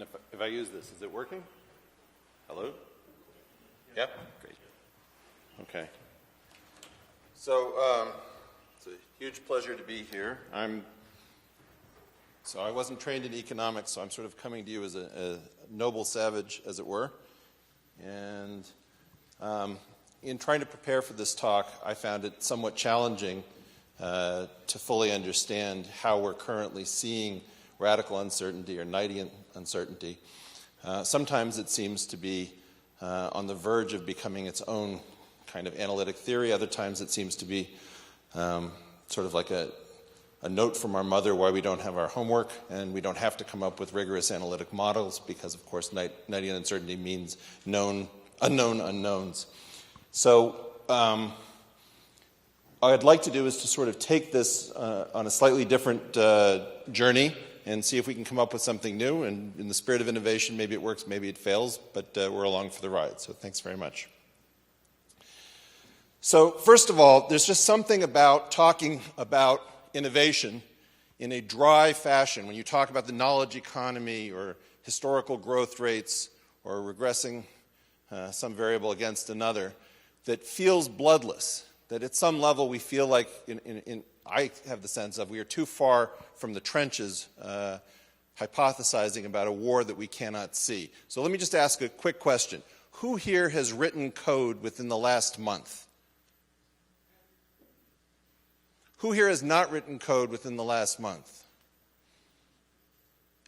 And if I use this, is it working? Hello? Yep. Great. Okay. So it's a huge pleasure to be here. So I wasn't trained in economics, so I'm sort of coming to you as a noble savage, as it were. And in trying to prepare for this talk, I found it somewhat challenging to fully understand how we're currently seeing radical uncertainty or Knightian uncertainty. Sometimes it seems to be on the verge of becoming its own kind of analytic theory. Other times it seems to be sort of like a note from our mother why we don't have our homework and we don't have to come up with rigorous analytic models because, of course, Knightian uncertainty means unknown unknowns. So what I'd like to do is to sort of take this on a slightly different journey and see if we can come up with something new. And in the spirit of innovation, maybe it works, maybe it fails, but we're along for the ride. So thanks very much. So first of all, there's just something about talking about innovation in a dry fashion. When you talk about the knowledge economy or historical growth rates or regressing some variable against another, that feels bloodless, that at some level we feel like, I have the sense of we are too far from the trenches hypothesizing about a war that we cannot see. So let me just ask a quick question. Who here has written code within the last month? Who here has not written code within the last month?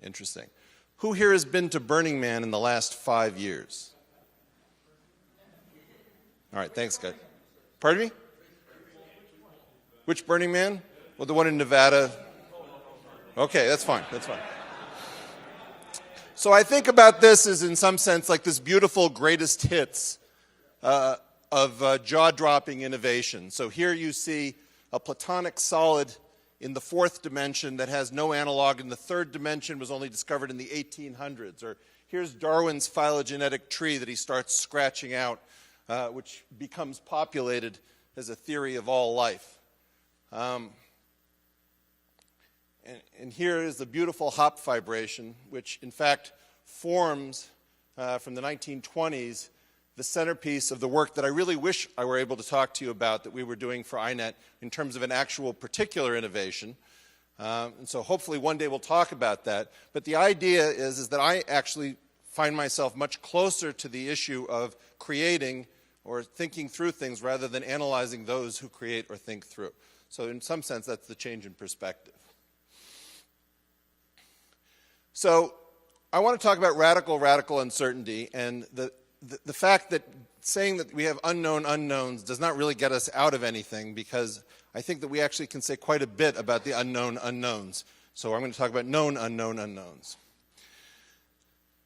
Interesting. Who here has been to Burning Man in the last 5 years? All right, thanks, guys. Pardon me? Which Burning Man? Well, the one in Nevada. Okay, that's fine. That's fine. So I think about this as, in some sense, like this beautiful greatest hits of jaw-dropping innovation. So here you see a platonic solid in the fourth dimension that has no analog in the third dimension, was only discovered in the 1800s. Or here's Darwin's phylogenetic tree that he starts scratching out, which becomes populated as a theory of all life. And here is the beautiful hop vibration, which in fact forms from the 1920s the centerpiece of the work that I really wish I were able to talk to you about that we were doing for INET in terms of an actual particular innovation. And so hopefully one day we'll talk about that. But the idea is that I actually find myself much closer to the issue of creating or thinking through things rather than analyzing those who create or think through. So in some sense, that's the change in perspective. So I want to talk about radical uncertainty and the fact that saying that we have unknown unknowns does not really get us out of anything, because I think that we actually can say quite a bit about the unknown unknowns. So I'm going to talk about known unknown unknowns.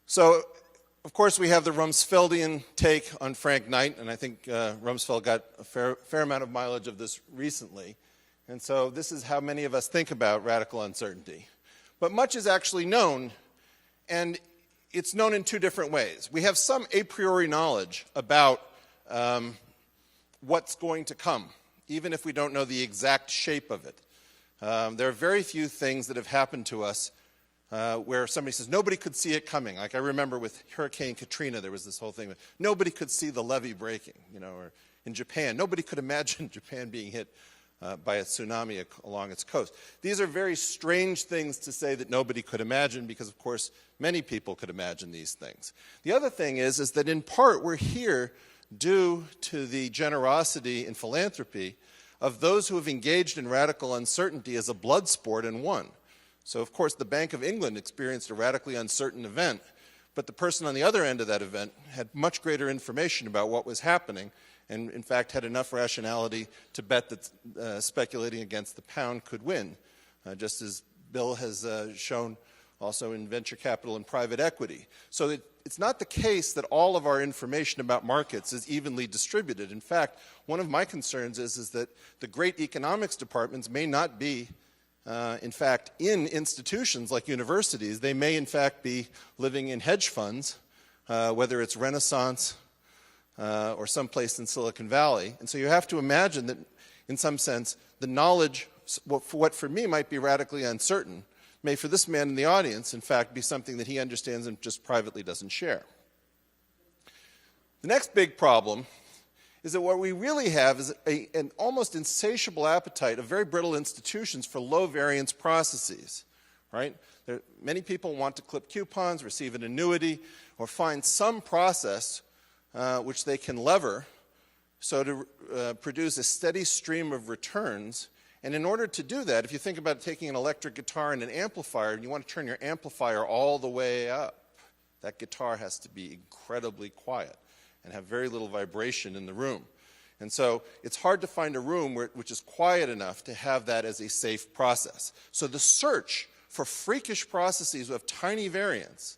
So, of course, we have the Rumsfeldian take on Frank Knight, and I think Rumsfeld got a fair amount of mileage of this recently. And so this is how many of us think about radical uncertainty. But much is actually known, and it's known in two different ways. We have some a priori knowledge about what's going to come, even if we don't know the exact shape of it. There are very few things that have happened to us where somebody says, nobody could see it coming. Like I remember with Hurricane Katrina, there was this whole thing. Nobody could see the levee breaking, or in Japan. Nobody could imagine Japan being hit by a tsunami along its coast. These are very strange things to say that nobody could imagine because, of course, many people could imagine these things. The other thing is that in part we're here due to the generosity and philanthropy of those who have engaged in radical uncertainty as a blood sport and won. So, of course, the Bank of England experienced a radically uncertain event, but the person on the other end of that event had much greater information about what was happening and, in fact, had enough rationality to bet that speculating against the pound could win, just as Bill has shown also in venture capital and private equity. So it's not the case that all of our information about markets is evenly distributed. In fact, one of my concerns is that the great economics departments may not be, in fact, in institutions like universities. They may, in fact, be living in hedge funds, whether it's Renaissance or someplace in Silicon Valley. And so you have to imagine that, in some sense, the knowledge, what for me might be radically uncertain, may for this man in the audience, in fact, be something that he understands and just privately doesn't share. The next big problem is that what we really have is an almost insatiable appetite of very brittle institutions for low variance processes, right? Many people want to clip coupons, receive an annuity, or find some process which they can lever so to produce a steady stream of returns. And in order to do that, if you think about taking an electric guitar and an amplifier, and you want to turn your amplifier all the way up, that guitar has to be incredibly quiet and have very little vibration in the room. And so it's hard to find a room which is quiet enough to have that as a safe process. So the search for freakish processes of tiny variance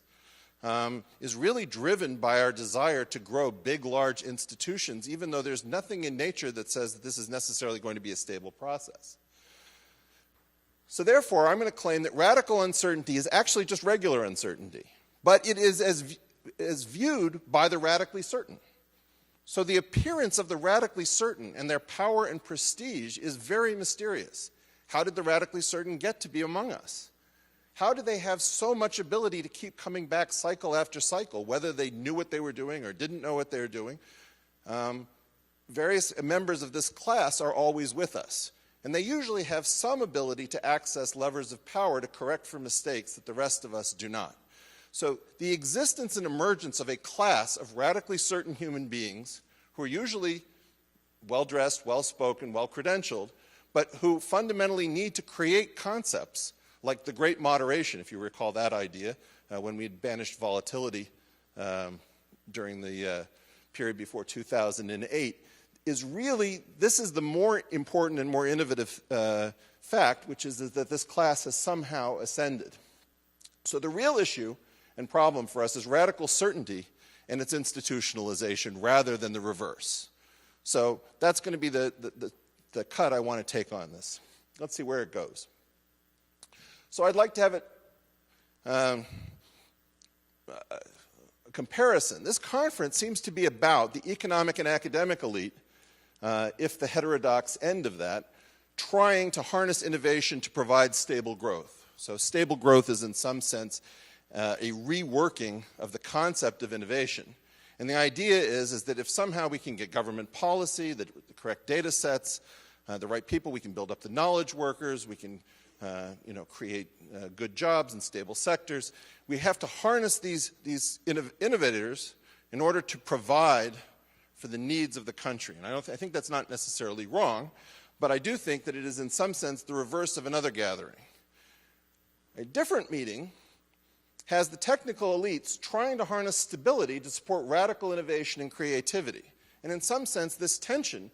is really driven by our desire to grow big, large institutions, even though there's nothing in nature that says that this is necessarily going to be a stable process. So therefore, I'm going to claim that radical uncertainty is actually just regular uncertainty, but it is as viewed by the radically certain. So the appearance of the radically certain and their power and prestige is very mysterious. How did the radically certain get to be among us? How do they have so much ability to keep coming back cycle after cycle, whether they knew what they were doing or didn't know what they were doing? Various members of this class are always with us, and they usually have some ability to access levers of power to correct for mistakes that the rest of us do not. So the existence and emergence of a class of radically certain human beings who are usually well-dressed, well-spoken, well-credentialed, but who fundamentally need to create concepts like the Great Moderation, if you recall that idea, when we had banished volatility during the period before 2008, is really, this is the more important and more innovative fact, which is that this class has somehow ascended. So the real issue and problem for us is radical certainty and its institutionalization rather than the reverse. So that's going to be the cut I want to take on this. Let's see where it goes. So I'd like to have it a comparison. This conference seems to be about the economic and academic elite, if the heterodox end of that, trying to harness innovation to provide stable growth. So stable growth is in some sense a reworking of the concept of innovation. And the idea is that if somehow we can get government policy, the correct data sets, the right people, we can build up the knowledge workers, we can create good jobs and stable sectors. We have to harness these innovators in order to provide for the needs of the country. And I think that's not necessarily wrong, but I do think that it is in some sense the reverse of another gathering. A different meeting has the technical elites trying to harness stability to support radical innovation and creativity. And in some sense, this tension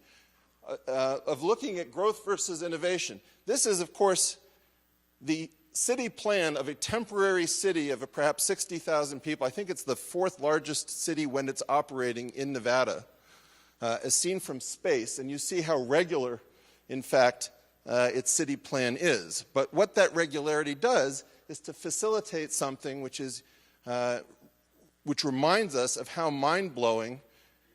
of looking at growth versus innovation, this is, of course, the city plan of a temporary city of perhaps 60,000 people. I think it's the fourth largest city when it's operating in Nevada, as seen from space. And you see how regular, in fact, its city plan is. But what that regularity does is to facilitate something which reminds us of how mind-blowing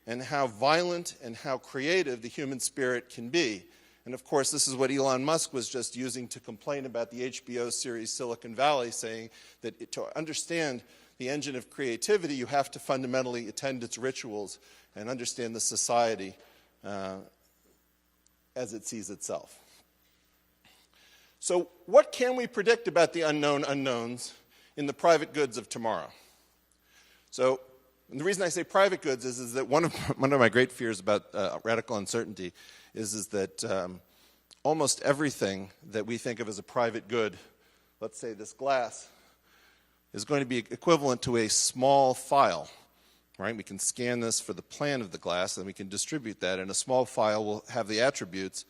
and how violent and how creative the human spirit can be. And of course, this is what Elon Musk was just using to complain about the HBO series Silicon Valley, saying that to understand the engine of creativity, you have to fundamentally attend its rituals and understand the society as it sees itself. So what can we predict about the unknown unknowns in the private goods of tomorrow? So and the reason I say private goods is that one of my great fears about radical uncertainty is that almost everything that we think of as a private good, let's say this glass, is going to be equivalent to a small file, right? We can scan this for the plan of the glass, and we can distribute that, and a small file will have the attributes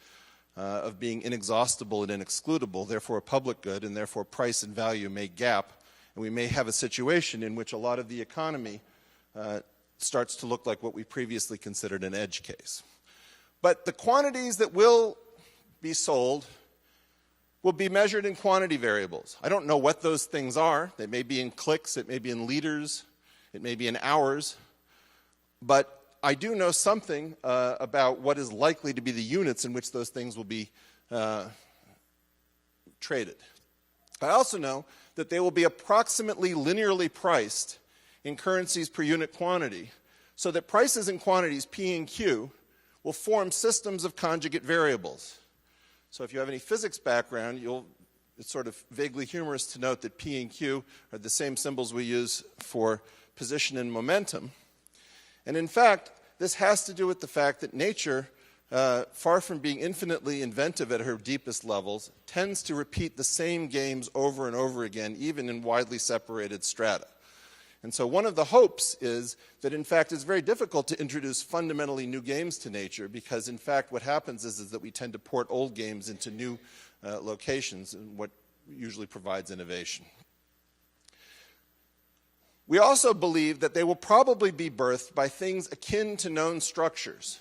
of being inexhaustible and inexcludable, therefore a public good, and therefore price and value may gap, and we may have a situation in which a lot of the economy starts to look like what we previously considered an edge case. But the quantities that will be sold will be measured in quantity variables. I don't know what those things are. They may be in clicks, it may be in liters, it may be in hours, but I do know something about what is likely to be the units in which those things will be traded. I also know that they will be approximately linearly priced in currencies per unit quantity, so that prices and quantities, P and Q, will form systems of conjugate variables. So if you have any physics background, it's sort of vaguely humorous to note that P and Q are the same symbols we use for position and momentum. And in fact, this has to do with the fact that nature, far from being infinitely inventive at her deepest levels, tends to repeat the same games over and over again, even in widely separated strata. And so one of the hopes is that, in fact, it's very difficult to introduce fundamentally new games to nature, because, in fact, what happens is that we tend to port old games into new locations, and what usually provides innovation. We also believe that they will probably be birthed by things akin to known structures,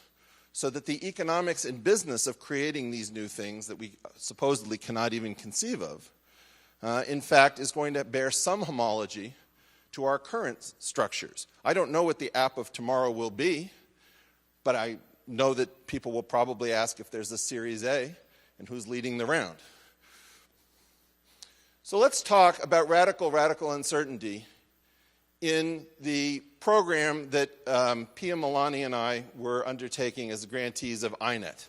so that the economics and business of creating these new things that we supposedly cannot even conceive of, in fact, is going to bear some homology to our current structures. I don't know what the app of tomorrow will be, but I know that people will probably ask if there's a Series A and who's leading the round. So let's talk about radical uncertainty in the program that Pia Milani and I were undertaking as grantees of INET.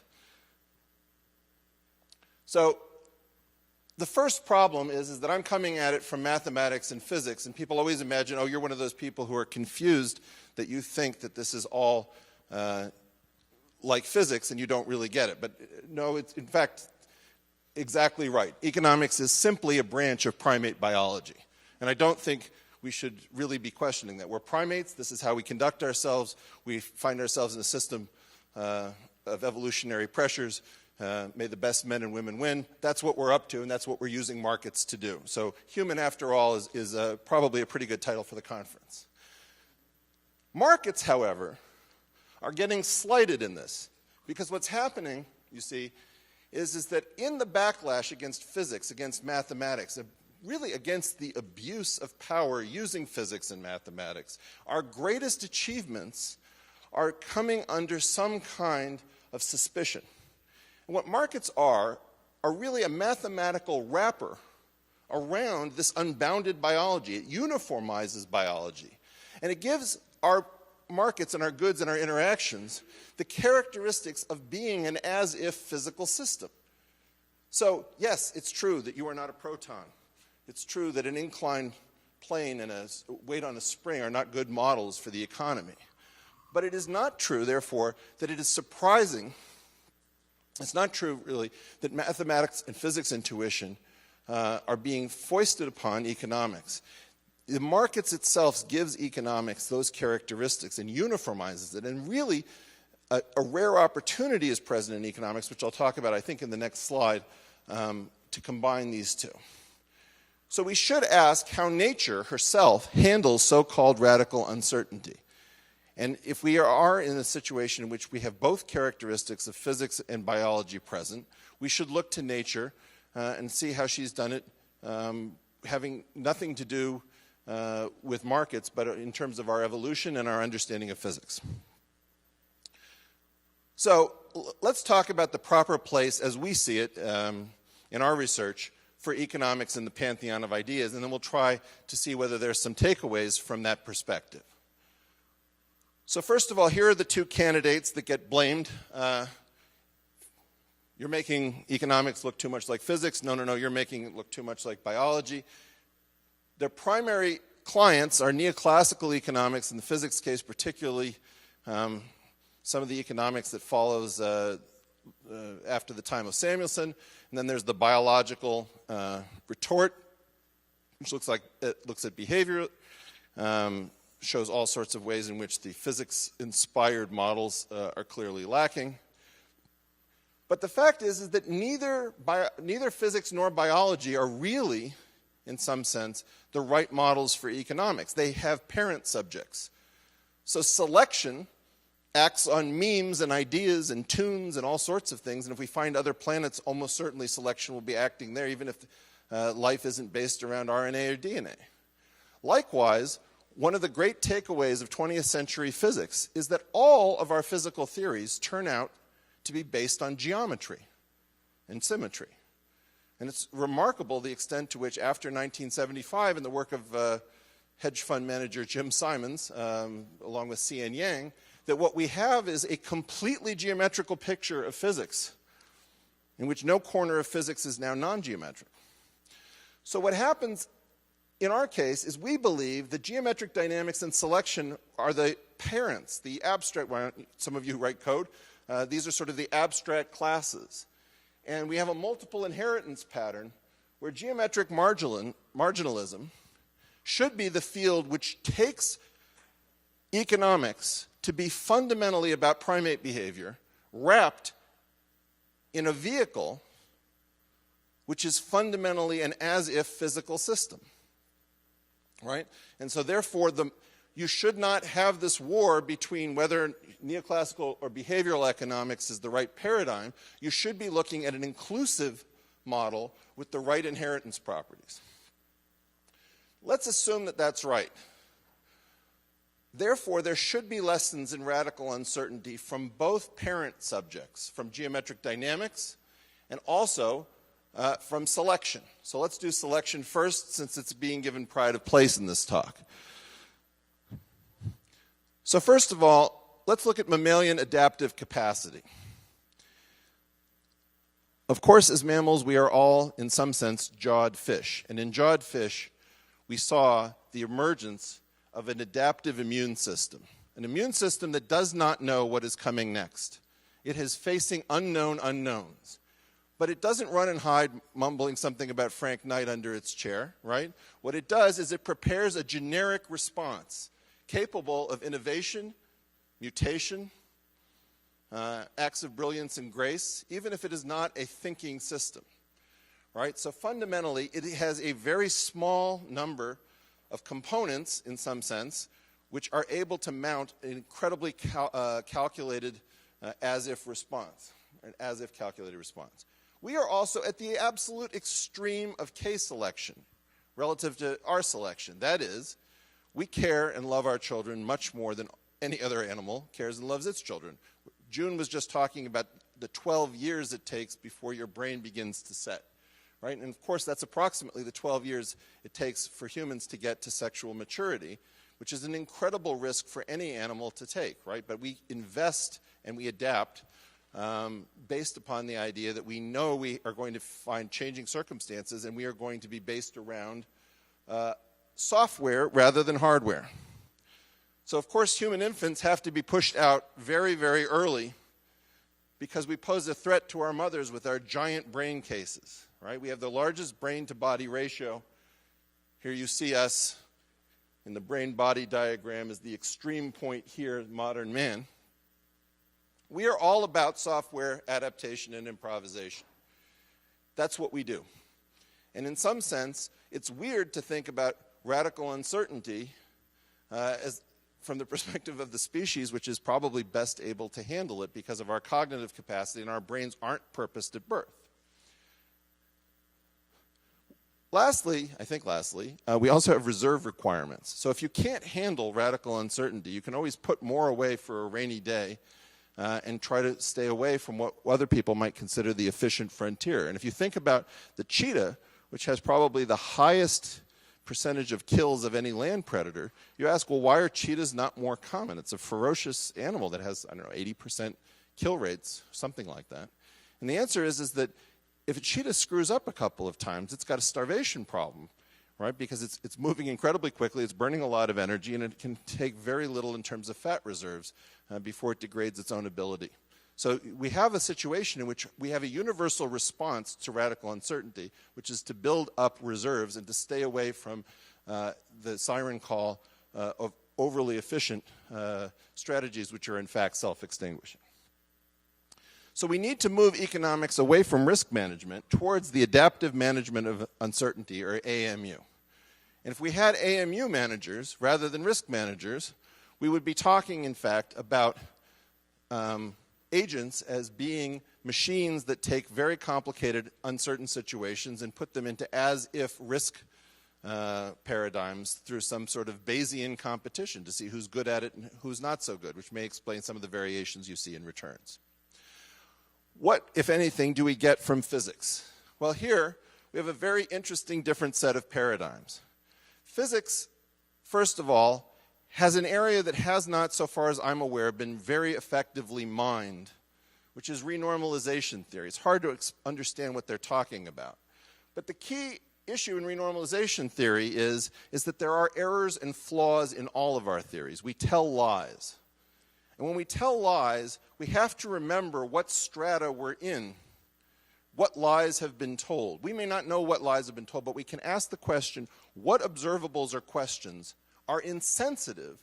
So the first problem is that I'm coming at it from mathematics and physics, and people always imagine, oh, you're one of those people who are confused that you think that this is all like physics and you don't really get it. But no, it's in fact exactly right. Economics is simply a branch of primate biology. And I don't think we should really be questioning that. We're primates. This is how we conduct ourselves. We find ourselves in a system of evolutionary pressures. May the best men and women win. That's what we're up to, and that's what we're using markets to do. So human, after all, is probably a pretty good title for the conference. Markets, however, are getting slighted in this, because what's happening, you see, is that in the backlash against physics, against mathematics, really against the abuse of power using physics and mathematics, our greatest achievements are coming under some kind of suspicion. And what markets are really a mathematical wrapper around this unbounded biology. It uniformizes biology. And it gives our markets and our goods and our interactions the characteristics of being an as-if physical system. So, yes, it's true that you are not a proton. It's true that an inclined plane and a weight on a spring are not good models for the economy. But it is not true, therefore, that it is surprising. It's not true, really, that mathematics and physics intuition are being foisted upon economics. The markets itself gives economics those characteristics and uniformizes it. And really, a rare opportunity is present in economics, which I'll talk about, I think, in the next slide, to combine these two. So we should ask how nature herself handles so-called radical uncertainty. And if we are in a situation in which we have both characteristics of physics and biology present, we should look to nature and see how she's done it, having nothing to do with markets, but in terms of our evolution and our understanding of physics. So let's talk about the proper place, as we see it in our research, for economics in the pantheon of ideas, and then we'll try to see whether there's some takeaways from that perspective. So first of all, here are the two candidates that get blamed. You're making economics look too much like physics. No, you're making it look too much like biology. Their primary clients are neoclassical economics, in the physics case particularly some of the economics that follows after the time of Samuelson. And then there's the biological retort, which looks at behavior, shows all sorts of ways in which the physics-inspired models are clearly lacking. But the fact is that neither physics nor biology are really, in some sense, the right models for economics. They have parent subjects. So selection acts on memes and ideas and tunes and all sorts of things, and if we find other planets, almost certainly selection will be acting there, even if life isn't based around RNA or DNA. Likewise, one of the great takeaways of 20th century physics is that all of our physical theories turn out to be based on geometry and symmetry. And it's remarkable the extent to which after 1975 in the work of hedge fund manager Jim Simons, along with C.N. Yang, that what we have is a completely geometrical picture of physics in which no corner of physics is now non-geometric. So what happens in our case is we believe that geometric dynamics and selection are the parents, the abstract, well, some of you write code, these are sort of the abstract classes. And we have a multiple inheritance pattern where geometric marginalism should be the field which takes economics to be fundamentally about primate behavior, wrapped in a vehicle which is fundamentally an as-if physical system, right? And so therefore, you should not have this war between whether neoclassical or behavioral economics is the right paradigm. You should be looking at an inclusive model with the right inheritance properties. Let's assume that that's right. Therefore, there should be lessons in radical uncertainty from both parent subjects, from geometric dynamics and also from selection. So let's do selection first, since it's being given pride of place in this talk. So first of all, let's look at mammalian adaptive capacity. Of course, as mammals, we are all, in some sense, jawed fish. And in jawed fish, we saw the emergence of an adaptive immune system, an immune system that does not know what is coming next. It is facing unknown unknowns. But it doesn't run and hide mumbling something about Frank Knight under its chair, right? What it does is it prepares a generic response capable of innovation, mutation, acts of brilliance and grace, even if it is not a thinking system, right? So fundamentally, it has a very small number of components, in some sense, which are able to mount an incredibly calculated as-if response, an as-if calculated response. We are also at the absolute extreme of K selection relative to R selection. That is, we care and love our children much more than any other animal cares and loves its children. June was just talking about the 12 years it takes before your brain begins to set, right? And of course, that's approximately the 12 years it takes for humans to get to sexual maturity, which is an incredible risk for any animal to take, right? But we invest and we adapt based upon the idea that we know we are going to find changing circumstances and we are going to be based around software rather than hardware. So of course human infants have to be pushed out very, very early because we pose a threat to our mothers with our giant brain cases, right? We have the largest brain-to-body ratio. Here you see us in the brain-body diagram as the extreme point here, modern man. We are all about software adaptation and improvisation. That's what we do. And in some sense, it's weird to think about radical uncertainty as from the perspective of the species, which is probably best able to handle it because of our cognitive capacity, and our brains aren't purposed at birth. Lastly, we also have reserve requirements. So if you can't handle radical uncertainty, you can always put more away for a rainy day and try to stay away from what other people might consider the efficient frontier. And if you think about the cheetah, which has probably the highest percentage of kills of any land predator, you ask, well, why are cheetahs not more common? It's a ferocious animal that has, 80% kill rates, something like that. And the answer is that if a cheetah screws up a couple of times, it's got a starvation problem, right? Because it's moving incredibly quickly, it's burning a lot of energy, and it can take very little in terms of fat reserves before it degrades its own ability. So we have a situation in which we have a universal response to radical uncertainty, which is to build up reserves and to stay away from the siren call of overly efficient strategies which are in fact self-extinguishing. So we need to move economics away from risk management towards the adaptive management of uncertainty, or AMU. And if we had AMU managers rather than risk managers, we would be talking, in fact, about agents as being machines that take very complicated, uncertain situations and put them into as-if risk paradigms through some sort of Bayesian competition to see who's good at it and who's not so good, which may explain some of the variations you see in returns. What, if anything, do we get from physics? Well, here we have a very interesting different set of paradigms. Physics, first of all, has an area that has not, so far as I'm aware, been very effectively mined, which is renormalization theory. It's hard to understand what they're talking about. But the key issue in renormalization theory is that there are errors and flaws in all of our theories. We tell lies. And when we tell lies, we have to remember what strata we're in, what lies have been told. We may not know what lies have been told, but we can ask the question, what observables or questions are insensitive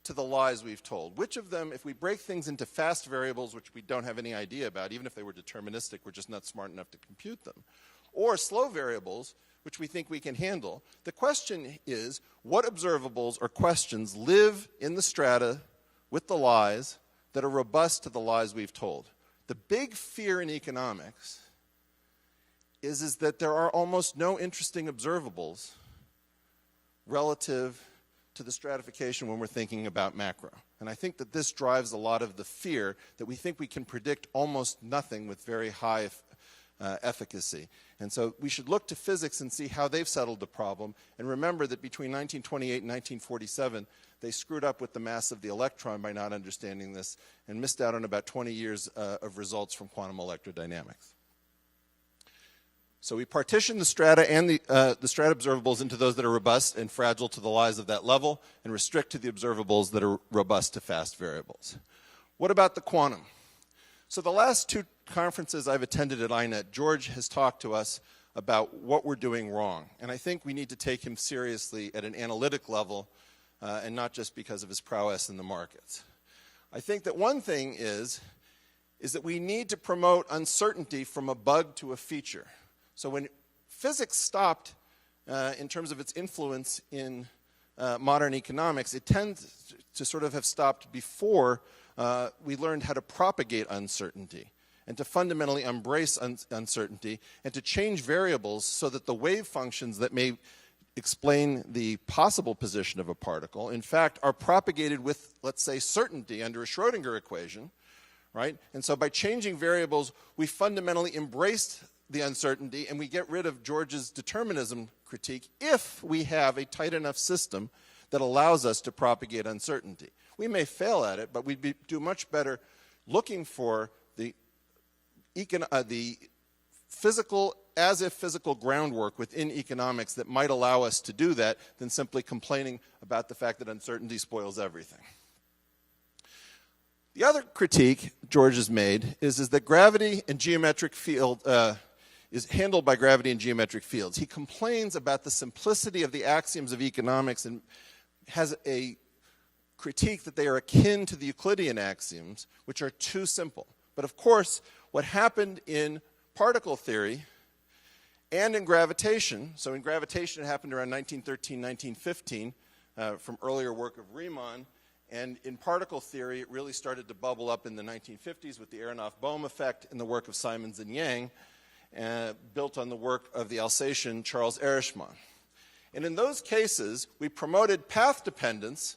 to the lies we've told? Which of them, if we break things into fast variables, which we don't have any idea about, even if they were deterministic, we're just not smart enough to compute them, or slow variables, which we think we can handle, the question is, what observables or questions live in the strata with the lies that are robust to the lies we've told? The big fear in economics is that there are almost no interesting observables relative to the stratification when we're thinking about macro. And I think that this drives a lot of the fear that we think we can predict almost nothing with very high efficacy. And so we should look to physics and see how they've settled the problem, and remember that between 1928 and 1947, they screwed up with the mass of the electron by not understanding this and missed out on about 20 years of results from quantum electrodynamics. So we partition the strata and the strata observables into those that are robust and fragile to the lies of that level, and restrict to the observables that are robust to fast variables. What about the quantum? So the last two conferences I've attended at INET, George has talked to us about what we're doing wrong. And I think we need to take him seriously at an analytic level and not just because of his prowess in the markets. I think that one thing is that we need to promote uncertainty from a bug to a feature. So when physics stopped in terms of its influence in modern economics, it tends to sort of have stopped before we learned how to propagate uncertainty and to fundamentally embrace uncertainty and to change variables so that the wave functions that may explain the possible position of a particle, in fact, are propagated with, let's say, certainty under a Schrodinger equation, right? And so by changing variables, we fundamentally embraced the uncertainty, and we get rid of George's determinism critique if we have a tight enough system that allows us to propagate uncertainty. We may fail at it, but we'd do much better looking for the physical, as if physical groundwork within economics that might allow us to do that than simply complaining about the fact that uncertainty spoils everything. The other critique George has made is that gravity and geometric field is handled by gravity and geometric fields. He complains about the simplicity of the axioms of economics and has a critique that they are akin to the Euclidean axioms, which are too simple. But of course, what happened in particle theory and in gravitation, so in gravitation it happened around 1913, 1915, from earlier work of Riemann, and in particle theory it really started to bubble up in the 1950s with the Aronoff-Bohm effect and the work of Simons and Yang, built on the work of the Alsatian Charles Erishman. And in those cases, we promoted path dependence,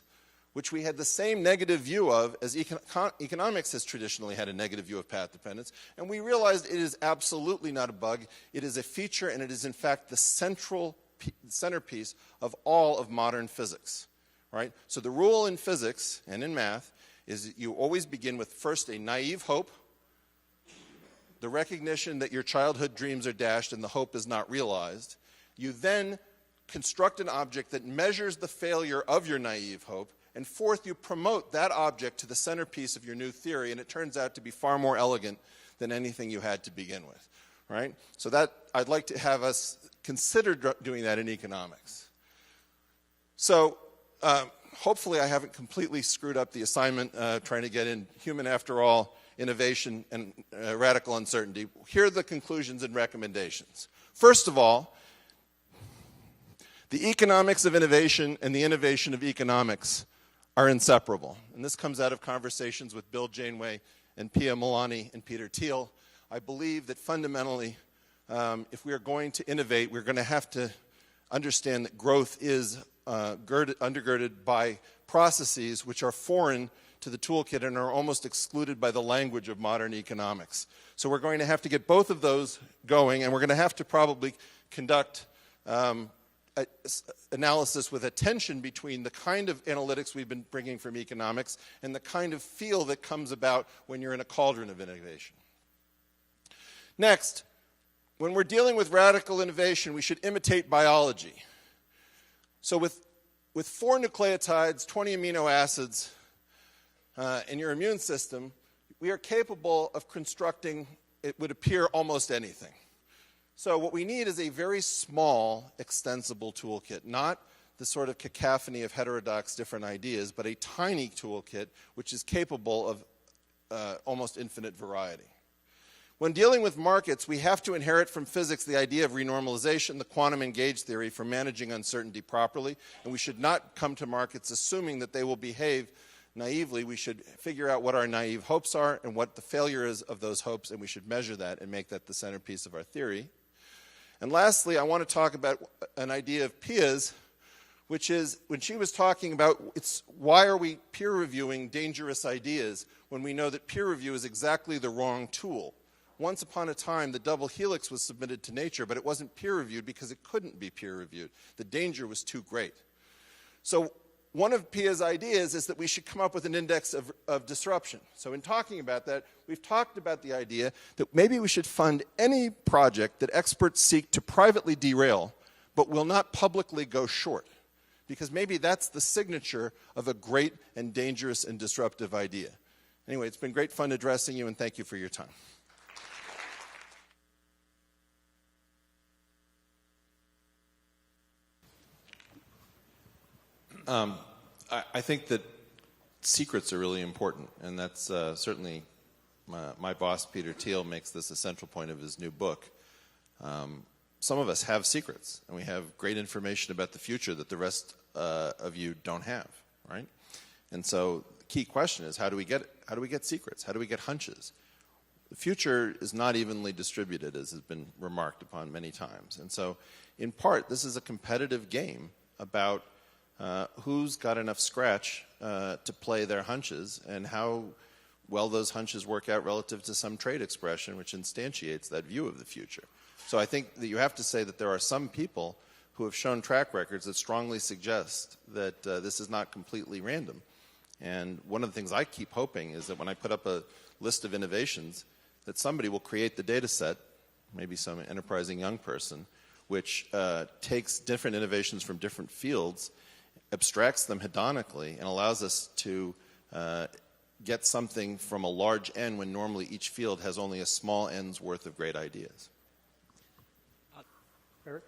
which we had the same negative view of as economics has traditionally had a negative view of path dependence. And we realized it is absolutely not a bug. It is a feature, and it is in fact the centerpiece of all of modern physics. Right? So the rule in physics and in math is that you always begin with first a naive hope, the recognition that your childhood dreams are dashed and the hope is not realized. You then construct an object that measures the failure of your naive hope, and fourth, you promote that object to the centerpiece of your new theory, and it turns out to be far more elegant than anything you had to begin with. Right? So that I'd like to have us consider doing that in economics. So hopefully I haven't completely screwed up the assignment trying to get in human after all, innovation, and radical uncertainty. Here are the conclusions and recommendations. First of all, the economics of innovation and the innovation of economics are inseparable. And this comes out of conversations with Bill Janeway and Pia Milani and Peter Thiel. I believe that fundamentally, if we are going to innovate, we're going to have to understand that growth is undergirded by processes which are foreign to the toolkit and are almost excluded by the language of modern economics. So we're going to have to get both of those going, and we're going to have to probably conduct analysis with a tension between the kind of analytics we've been bringing from economics and the kind of feel that comes about when you're in a cauldron of innovation. Next, when we're dealing with radical innovation, we should imitate biology. So with 4 nucleotides, 20 amino acids in your immune system, we are capable of constructing, it would appear, almost anything. So what we need is a very small, extensible toolkit, not the sort of cacophony of heterodox different ideas, but a tiny toolkit which is capable of almost infinite variety. When dealing with markets, we have to inherit from physics the idea of renormalization, the quantum and gauge theory for managing uncertainty properly, and we should not come to markets assuming that they will behave naively. We should figure out what our naive hopes are and what the failure is of those hopes, and we should measure that and make that the centerpiece of our theory. And lastly, I want to talk about an idea of Pia's, which is when she was talking about why are we peer reviewing dangerous ideas when we know that peer review is exactly the wrong tool. Once upon a time, the double helix was submitted to Nature, but it wasn't peer reviewed because it couldn't be peer reviewed. The danger was too great. So one of Pia's ideas is that we should come up with an index of disruption. So in talking about that, we've talked about the idea that maybe we should fund any project that experts seek to privately derail, but will not publicly go short. Because maybe that's the signature of a great and dangerous and disruptive idea. Anyway, it's been great fun addressing you, and thank you for your time. I think that secrets are really important, and that's certainly my boss, Peter Thiel, makes this a central point of his new book. Some of us have secrets, and we have great information about the future that the rest of you don't have, right? And so the key question is, how do we get secrets? How do we get hunches? The future is not evenly distributed, as has been remarked upon many times. And so, in part, this is a competitive game about who's got enough scratch to play their hunches and how well those hunches work out relative to some trade expression which instantiates that view of the future. So I think that you have to say that there are some people who have shown track records that strongly suggest that this is not completely random. And one of the things I keep hoping is that when I put up a list of innovations, that somebody will create the data set, maybe some enterprising young person, which takes different innovations from different fields, abstracts them hedonically, and allows us to get something from a large N when normally each field has only a small N's worth of great ideas. Eric?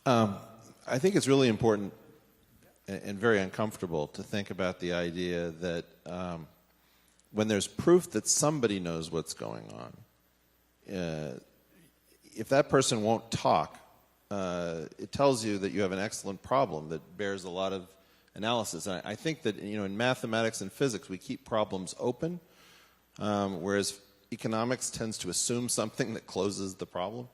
I think it's really important and very uncomfortable to think about the idea that when there's proof that somebody knows what's going on, if that person won't talk, it tells you that you have an excellent problem that bears a lot of analysis. And I think that in mathematics and physics we keep problems open, whereas economics tends to assume something that closes the problem.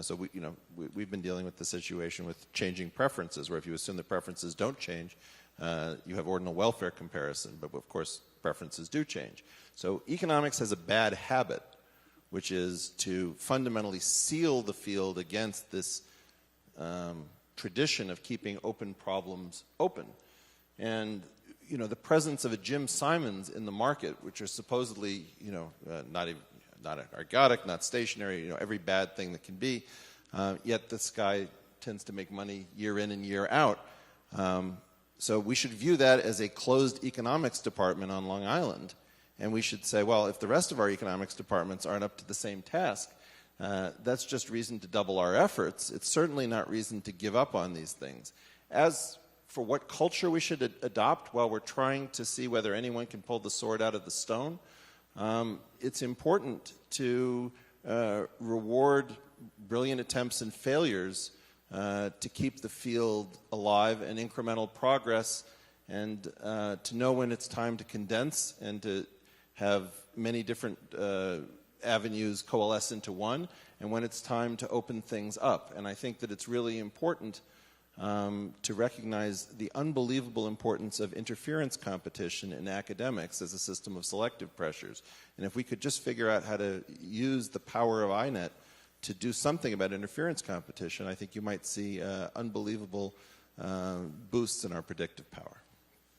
So we've been dealing with the situation with changing preferences, where if you assume that preferences don't change, you have ordinal welfare comparison, but of course preferences do change. So economics has a bad habit, which is to fundamentally seal the field against this tradition of keeping open problems open. And the presence of a Jim Simons in the market, which are supposedly not ergodic, not stationary, every bad thing that can be, yet this guy tends to make money year in and year out. So we should view that as a closed economics department on Long Island, and we should say, well, if the rest of our economics departments aren't up to the same task, that's just reason to double our efforts. It's certainly not reason to give up on these things. As for what culture we should adopt while we're trying to see whether anyone can pull the sword out of the stone, it's important to reward brilliant attempts and failures to keep the field alive and incremental progress, and to know when it's time to condense and to have many different avenues coalesce into one, and when it's time to open things up. And I think that it's really important to recognize the unbelievable importance of interference competition in academics as a system of selective pressures. And if we could just figure out how to use the power of INET to do something about interference competition, I think you might see unbelievable boosts in our predictive power.